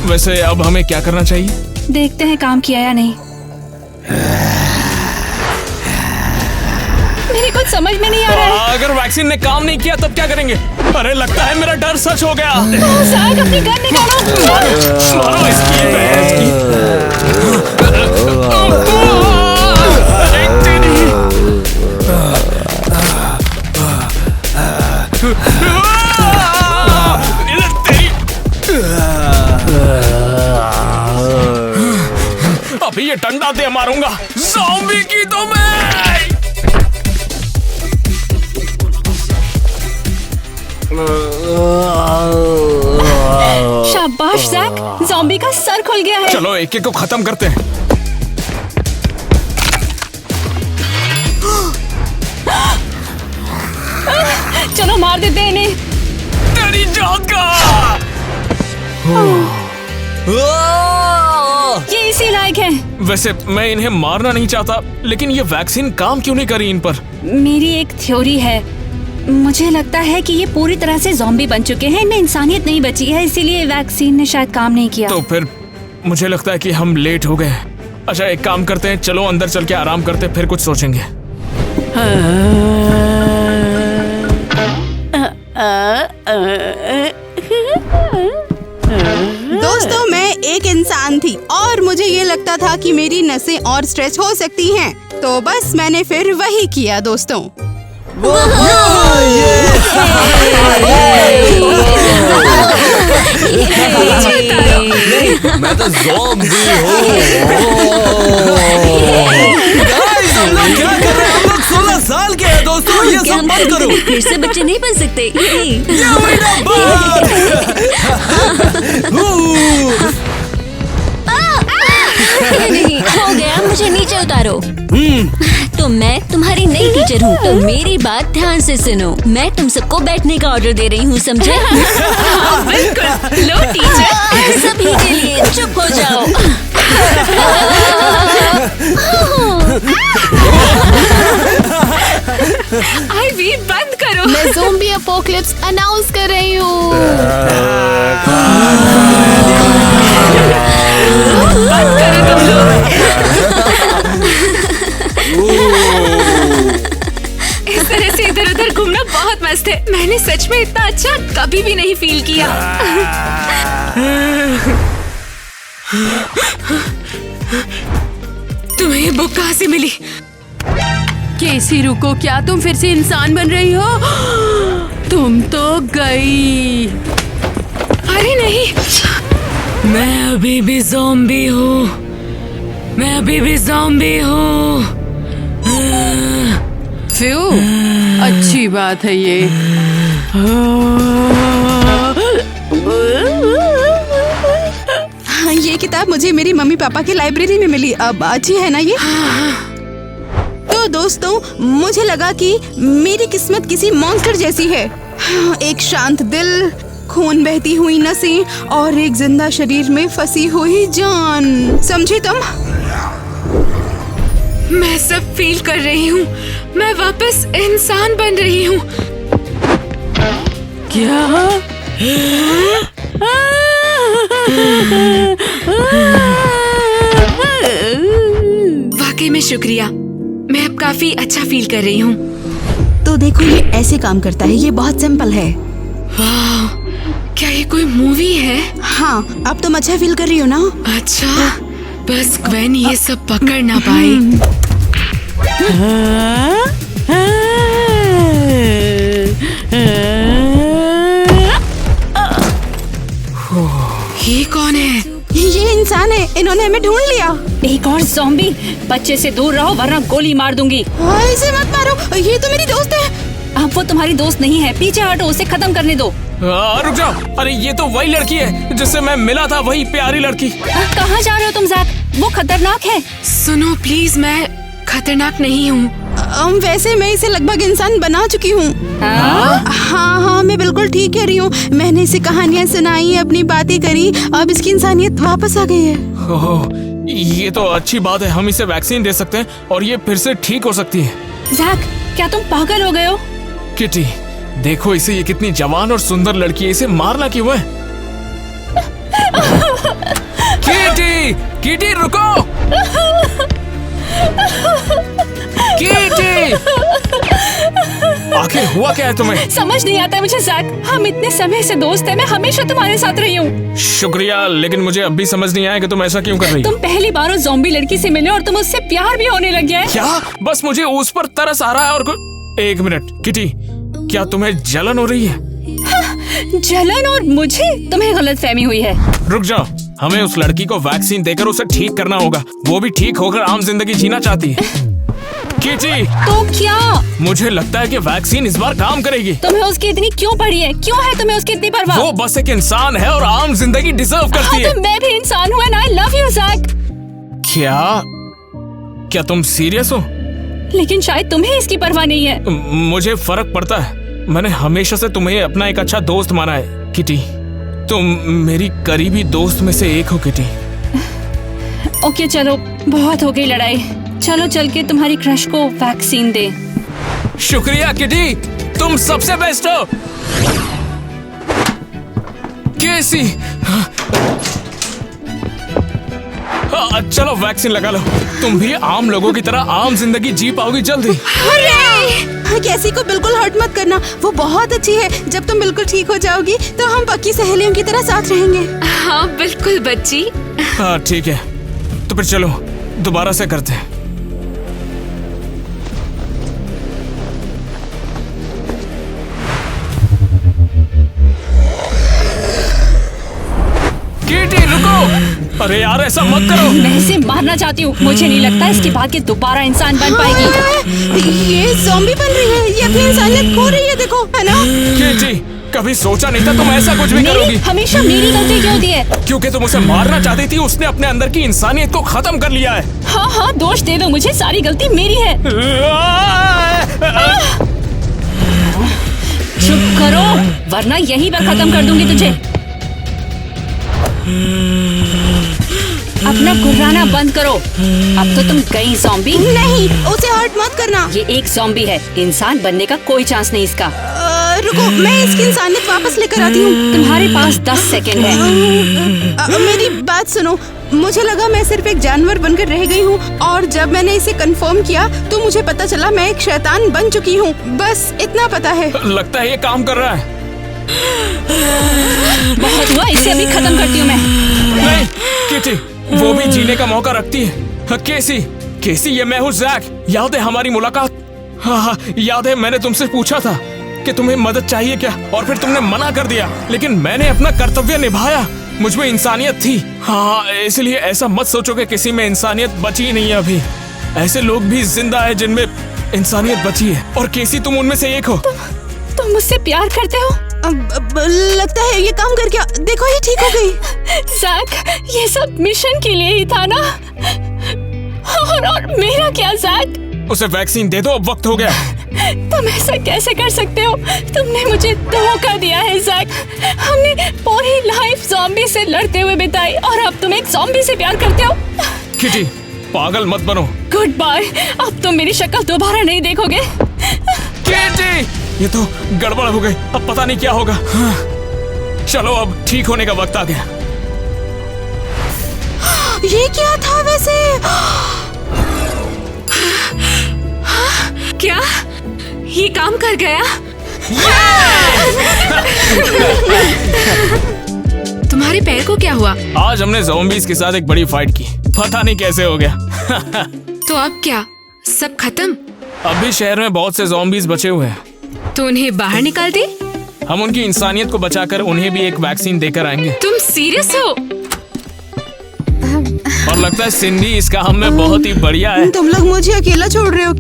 वैसे अब हमें क्या करना चाहिए? देखते हैं काम किया या नहीं। मेरे कुछ समझ में नहीं आ रहा है। अगर वैक्सीन ने काम नहीं किया तब क्या करेंगे? अरे लगता है मेरा डर सच हो गया। जैक, अपनी गन निकालो। मारो इसकी भैंस की। अभी ये डंडा दे मारूंगा। ज़ॉम्बी की तो मैं। शाबाश जैक, ज़ॉम्बी का सर खुल गया है। चलो एक एक को खत्म करते हैं। चलो मार देते हैं इन्हें। तेरी जान का। ये इसी लायक है। वैसे मैं इन्हें मारना नहीं चाहता, लेकिन ये वैक्सीन काम क्यों नहीं करी इन पर? मेरी एक थ्योरी है। मुझे लगता है कि ये पूरी तरह से ज़ॉम्बी बन चुके हैं, इनमें इंसानियत नहीं बची है, इसीलिए वैक्सीन ने शायद काम नहीं किया। तो फिर मुझे लगता है कि हम लेट हो गए। अच्छा एक काम करते हैं, चलो अंदर चल के आराम करते हैं, फिर कुछ सोचेंगे। दोस्तों, मैं एक इंसान थी और मुझे ये लगता था कि मेरी नसें और स्ट्रेच हो सकती हैं, तो बस मैंने फिर वही किया दोस्तों। मैं तो ज़ॉम्बी हूँ। हम लोग क्या कर रहे हैं? हम लोग 16 साल के हैं दोस्तों, ये सब मत करो। फिर से बच्चे नहीं बन सकते। नहीं हो गया, मुझे नीचे उतारो। तो मैं तुम्हारी नई टीचर हूँ, तो मेरी बात ध्यान से सुनो। मैं तुम सबको बैठने का ऑर्डर दे रही हूँ, समझे? बिल्कुल। लो टीचर। सभी के लिए चुप हो जाओ। आईवी बंद करो। मैं ज़ॉम्बी अपोकलिप्स अनाउंस कर रही हूँ। बंद करो तुम लोग। इस तरह से इधर उधर घूमना बहुत मस्त है। मैंने सच में इतना अच्छा कभी भी नहीं फील किया। तुम्हें ये बुक कहाँ से मिली? केसी रुको, क्या तुम फिर से इंसान बन रही हो? तुम तो गई। अरे नहीं, मैं अभी भी ज़ॉम्बी हूँ। मैं अभी भी ज़ॉम्बी हूँ। फ्यू, अच्छी बात है ये। हाँ, ये किताब मुझे मेरी मम्मी पापा की लाइब्रेरी में मिली। अब अच्छी है ना ये? तो दोस्तों, मुझे लगा कि मेरी किस्मत किसी मॉन्स्टर जैसी है। एक शांत दिल, खून बहती हुई नसें और एक जिंदा शरीर में फंसी हुई जान। समझी तुम? मैं सब फील कर रही हूँ। मैं वापस इंसान बन रही हूँ। क्या? वाकई में शुक्रिया। मैं अब काफी अच्छा फील कर रही हूँ। तो देखो, ये ऐसे काम करता है। ये बहुत सिंपल है। वाह, क्या ये कोई मूवी है? हाँ, अब तुम अच्छा फील कर रही हो ना? अच्छा, बस ग्वेन ये सब पकड़ ना पाए। ये कौन है? ये इंसान है। इन्होंने हमें ढूंढ लिया। एक और ज़ॉम्बी। बच्चे से दूर रहो वरना गोली मार दूंगी। इसे मत मारो, ये तो मेरी दोस्त है। अब वो तुम्हारी दोस्त नहीं है, पीछे हटो, उसे खत्म करने दो। रुक जाओ। अरे ये तो वही लड़की है जिससे मैं मिला था, वही प्यारी लड़की। कहाँ जा रहे हो तुम जैक? वो खतरनाक है। सुनो प्लीज, मैं खतरनाक नहीं हूँ। वैसे मैं इसे लगभग इंसान बना चुकी हूँ। हाँ, मैं बिल्कुल ठीक कह रही हूँ। मैंने इसे कहानियाँ सुनाई, अपनी बातें करी, अब इसकी इंसानियत वापस आ गई है। ओह, ये तो अच्छी बात है। हम इसे वैक्सीन दे सकते हैं और ये फिर से ठीक हो सकती है। जैक, क्या तुम पागल हो गए हो? किटी, देखो इसे, ये कितनी जवान और सुंदर लड़की है, इसे मारना क्यों है? किटी, किटी रुको! किटी! आखिर हुआ क्या है तुम्हें? समझ नहीं आता है मुझे जैक। हम इतने समय से दोस्त हैं, मैं हमेशा तुम्हारे साथ रही हूँ। शुक्रिया, लेकिन मुझे अब भी समझ नहीं आया कि तुम ऐसा क्यों कर रही हो। तुम पहली बार उस ज़ॉम्बी लड़की से मिले और तुम उससे प्यार भी होने लग गया है। क्या? बस मुझे उस पर तरस आ रहा है और एक मिनट, किटी, क्या तुम्हें जलन हो रही है? जलन? और मुझे? तुम्हें गलतफहमी हुई है। रुक जाओ, हमें उस लड़की को वैक्सीन देकर उसे ठीक करना होगा। वो भी ठीक होकर आम जिंदगी जीना चाहती है। किटी, तो क्या? मुझे लगता है कि वैक्सीन इस बार काम करेगी। तुम्हें उसकी इतनी क्यों पड़ी है? क्यों है तुम्हें उसकी इतनी परवाह? वो बस एक इंसान है और आम जिंदगी डिजर्व करती है। तो मैं भी इंसान हूँ, and I love you, Jack. क्या तुम सीरियस हो? लेकिन शायद तुम्हें इसकी परवाह नहीं है। मुझे फर्क पड़ता है। मैंने हमेशा से तुम्हें अपना एक अच्छा दोस्त माना है किटी। तुम मेरी करीबी दोस्त में से एक हो किटी। ओके चलो, बहुत हो गई लड़ाई। चलो चल के तुम्हारी क्रश को वैक्सीन दे। शुक्रिया किटी, तुम सबसे बेस्ट हो। कैसी? चलो वैक्सीन लगा लो। तुम भी आम लोगों की तरह आम जिंदगी जी पाओगी जल्दी। कैसी को बिल्कुल हर्ट मत करना, वो बहुत अच्छी है। जब तुम बिल्कुल ठीक हो जाओगी तो हम पक्की सहेलियों की तरह साथ रहेंगे। हाँ बिल्कुल बच्ची। हाँ ठीक है, तो फिर चलो दोबारा से करते हैं। किटी रुको! अरे यार ऐसा मत करो। मैं इसे मारना चाहती हूँ। मुझे नहीं लगता इसके बाद ये दोबारा इंसान बन पाएगी। ये ज़ॉम्बी बन रही है, ये अपनी इंसानियत खो रही है, देखो, है ना? किटी, कभी सोचा नहीं था तुम ऐसा कुछ भी करोगी। हमेशा मेरी गलती क्यों होती है? क्योंकि तुम उसे मारना चाहती थी, उसने अपने अंदर की इंसानियत को खत्म कर लिया है। हाँ हाँ, दोष दे दो मुझे, सारी गलती मेरी है। चुप करो, वरना यहीं पर खत्म कर दूंगी तुझे। अपना गुर्राना बंद करो। अब तो तुम गई ज़ॉम्बी। नहीं, उसे हर्ट मत करना। ये एक ज़ॉम्बी है, इंसान बनने का कोई चांस नहीं इसका। रुको, मैं इसकी इंसानियत वापस लेकर आती हूँ। तुम्हारे पास 10 सेकंड है। मेरी बात सुनो, मुझे लगा मैं सिर्फ एक जानवर बनकर रह गई हूँ, और जब मैंने इसे कंफर्म किया तो मुझे पता चला मैं एक शैतान बन चुकी हूँ। बस इतना पता है। लगता है ये काम कर रहा है। बहुत हुआ, इसे अभी खत्म करती हूँ मैं। नहीं किटी, वो भी जीने का मौका रखती है। केसी, ये मैं हूँ जैक। याद है हमारी मुलाकात? हाँ, याद है मैंने तुमसे पूछा था कि तुम्हें मदद चाहिए क्या, और फिर तुमने मना कर दिया, लेकिन मैंने अपना कर्तव्य निभाया। मुझ में इंसानियत थी। हाँ, इसलिए ऐसा मत सोचो कि किसी में इंसानियत बची ही नहीं है अभी। ऐसे लोग भी जिंदा है जिनमें इंसानियत बची है, और केसी तुम उनमें से एक हो। तुम मुझसे प्यार करते हो? लगता है ये काम करके, देखो ये ठीक हो गई। जैक, ये सब मिशन के लिए ही था ना? और मेरा क्या जैक? उसे वैक्सीन दे दो, अब वक्त हो गया। तुम ऐसा कैसे कर सकते हो? तुमने मुझे धोखा दिया है जैक। हमने पूरी लाइफ ज़ॉम्बी से लड़ते हुए बिताई, और अब तुम एक ज़ॉम्बी से प्यार करते हो? किटी, पागल मत बनो। गुड बाय, अब तुम मेरी शक्ल दोबारा नहीं देखोगे। किटी, ये तो गड़बड़ हो गई, अब पता नहीं क्या होगा। हाँ, चलो अब ठीक होने का वक्त आ गया। ये क्या था वैसे? क्या ये काम कर गया? तुम्हारे पैर को क्या हुआ? आज हमने ज़ॉम्बीज़ के साथ एक बड़ी फाइट की, पता नहीं कैसे हो गया। तो अब क्या, सब खत्म? अब भी शहर में बहुत से ज़ॉम्बीज़ बचे हुए हैं। तो उन्हें बाहर निकाल दे? हम उनकी इंसानियत को बचाकर उन्हें भी एक वैक्सीन देकर आएंगे। तुम सीरियस हो? और लगता है सिंडी इस काम में बहुत ही बढ़िया है। तुम लोग मुझे अकेला छोड़ रहे हो?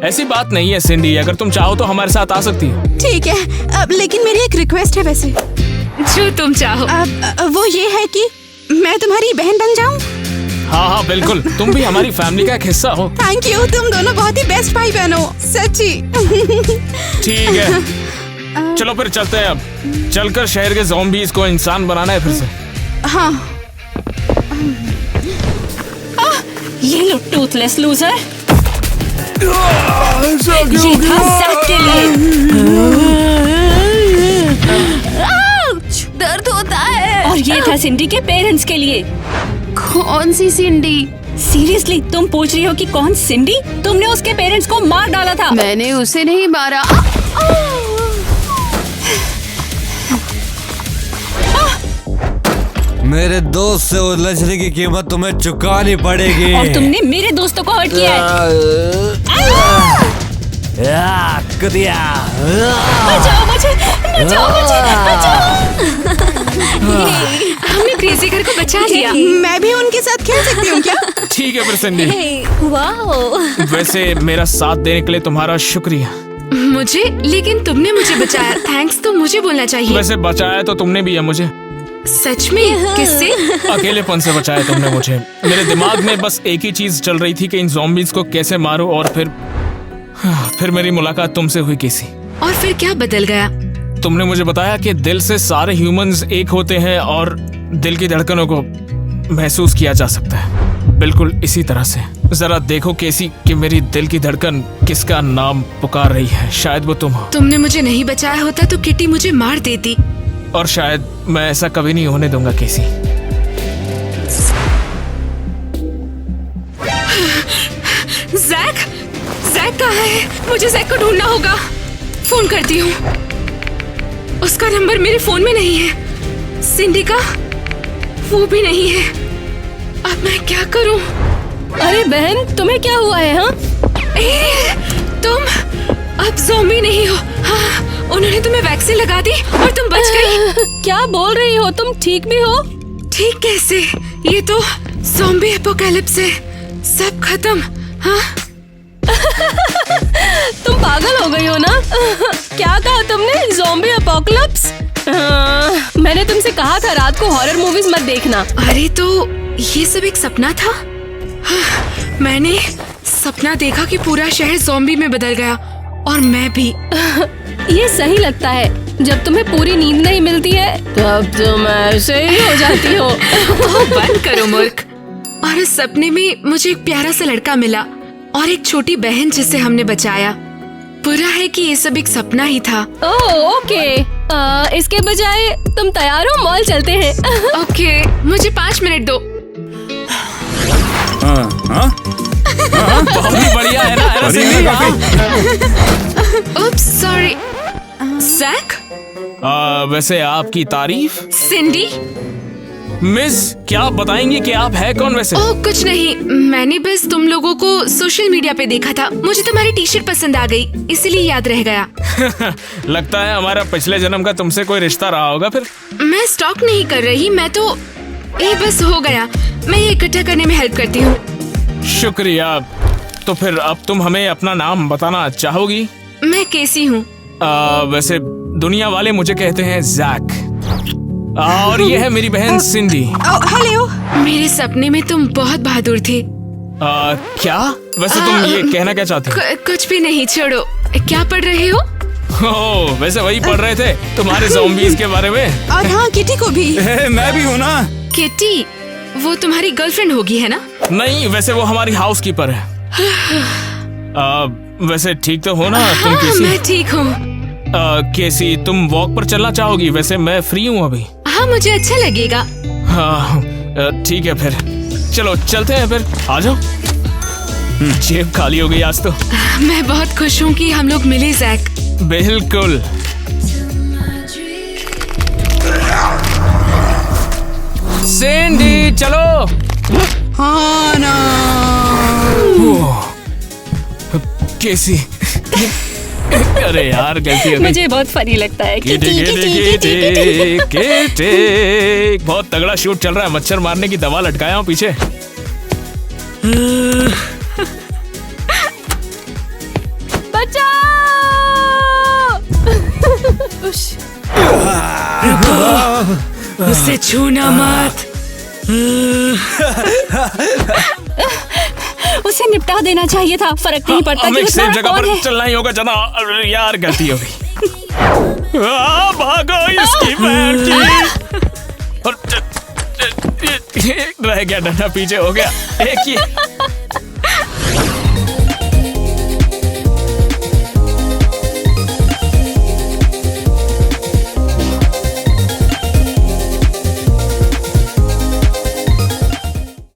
ऐसी बात नहीं है सिंडी, अगर तुम चाहो तो हमारे साथ आ सकती हो। ठीक है, लेकिन मेरी एक रिक्वेस्ट है वैसे। जो तुम चाहो। वो ये है कि मैं तुम्हारी बहन बन जाऊं? हाँ हाँ बिल्कुल, तुम भी हमारी फैमिली का एक हिस्सा हो। थैंक यू, तुम दोनों बहुत ही बेस्ट भाई बहन हो, सच्ची। ठीक है, चलो फिर चलते हैं अब। चलकर शहर के ज़ॉम्बीज़ को इंसान बनाना है फिर से। हाँ। ये लो टूथलेस लूजर। ये था जैक के लिए। दर्द होता है। और ये था सिंडी के पेरेंट्स के लिए। कौन सी सिंडी? सीरियसली तुम पूछ रही हो कि कौन सिंडी? तुमने उसके पेरेंट्स को मार डाला था। मैंने उसे नहीं मारा। मेरे दोस्त से उलझने की कीमत तुम्हें चुकानी पड़ेगी। और तुमने मेरे दोस्तों को हर्ट किया है। कुतिया। बचाओ मुझे, बचाओ मुझे, बचाओ। हमने क्रेजी घर को बचा लिया। मैं भी उनके साथ खेल सकती हूँ क्या? ठीक है फिर सिंडी। वाह। वैसे मेरा साथ देने के लिए तुम्हारा शुक्रिया। मुझे, लेकिन तुमने मुझे बचाया। थैंक्स तो मुझे बोलना चाहिए। वैसे बचाया तो तुमने भी है मुझे। सच में? किससे? अकेलेपन से बचाया तुमने मुझे। मेरे दिमाग में बस एक ही चीज चल रही थी कि इन ज़ॉम्बीज़ को कैसे मारूं, और फिर मेरी मुलाकात तुमसे हुई केसी। और फिर क्या बदल गया? तुमने मुझे बताया कि दिल से सारे ह्यूमंस एक होते हैं और दिल की धड़कनों को महसूस किया जा सकता है, बिल्कुल इसी तरह से। जरा देखो केसी कि मेरी दिल की धड़कन किसका नाम पुकार रही है। शायद वो तुम हो। तुमने मुझे नहीं बचाया होता तो किटी मुझे मार देती। और शायद मैं ऐसा कभी नहीं होने दूंगा केसी। जैक, जैक कहाँ है? मुझे जैक को ढूंढना होगा। फोन करती हूँ। उसका नंबर मेरे फोन में नहीं है। सिंडी का, वो भी नहीं है। अब मैं क्या करूँ? अरे बहन, तुम्हें क्या हुआ है? हाँ, तुम अब ज़ॉम्बी नहीं हो। हाँ, उन्होंने तुम्हें वैक्सीन लगा दी और तुम बच गई। क्या बोल रही हो? तुम ठीक भी हो? ठीक कैसे? ये तो ज़ॉम्बी एपोकैलिप्स है। सब खत्म। हाँ? तुम पागल हो गई हो ना? क्या कहा तुमने? Zombie apocalypse? मैंने तुमसे कहा था रात को हॉरर मूवीज मत देखना। अरे तो ये सब एक सपना था? हाँ, मैंने सपना देखा कि पूरा शहर ज़ॉम्बी में बदल गया और मैं भी। ये सही लगता है। जब तुम्हें पूरी नींद नहीं मिलती है तब तुम ऐसे ही हो जाती हो। बंद करो मूर्ख। और उस सपने में मुझे एक प्यारा सा लड़का मिला और एक छोटी बहन जिसे हमने बचाया। बुरा है कि ये सब एक सपना ही था। ओह ओके, इसके बजाय तुम तैयार हो? मॉल चलते हैं। ओके, मुझे 5 मिनट दो। बहुत ही बढ़िया है ना सिंडी। Oops, sorry. जैक? वैसे आपकी तारीफ। सिंडी? मिस, क्या आप बताएंगी कि आप है कौन वैसे? ओह कुछ नहीं, मैंने बस तुम लोगों को सोशल मीडिया पे देखा था। मुझे तुम्हारी टी शर्ट पसंद आ गई, इसलिए याद रह गया। लगता है हमारा पिछले जन्म का तुमसे कोई रिश्ता रहा होगा फिर। मैं स्टॉक नहीं कर रही, मैं तो ये बस हो गया। मैं ये इकट्ठा करने में हेल्प करती हूँ। शुक्रिया। तो फिर अब तुम हमें अपना नाम बताना चाहोगी? मैं केसी हूँ। वैसे दुनिया वाले मुझे कहते हैं जैक, और ये है मेरी बहन सिंडी। हेलो। मेरे सपने में तुम बहुत बहादुर थे। क्या? वैसे तुम ये कहना क्या चाहती हो? कुछ भी नहीं, छोड़ो। क्या पढ़ रहे हो? ओह, वैसे वही पढ़ रहे थे तुम्हारे ज़ॉम्बीज़ के बारे में। और हाँ, किटी को भी। मैं भी हूँ ना। किटी? वो तुम्हारी गर्लफ्रेंड होगी है ना? नहीं, वैसे वो हमारी हाउसकीपर है। वैसे ठीक तो हो ना तुम केसी? मैं ठीक हूँ। केसी, तुम वॉक पर चलना चाहोगी? वैसे मैं फ्री हूँ अभी। हाँ, मुझे अच्छा लगेगा। हाँ ठीक है, फिर चलो चलते हैं फिर। आ जाओ। जेब खाली हो गई आज तो। मैं बहुत खुश हूँ कि हम लोग मिले जैक। बिल्कुल। सिंडी चलो। हाँ ना। केसी। अरे यार, गलती हो गई। मुझे बहुत फनी लगता है। बहुत तगड़ा शूट चल रहा है। मच्छर मारने की दवा लटकाया हूँ पीछे। उसे छूना मत। उसे निपटा देना चाहिए था, फर्क नहीं पड़ता हमें कि एक सेफ उसका जगह कौन पर है। चलना ही होगा। जना यार गलती हो गई। भागो इसकी बहन की। और रह गया डंडा, पीछे हो गया एक ही।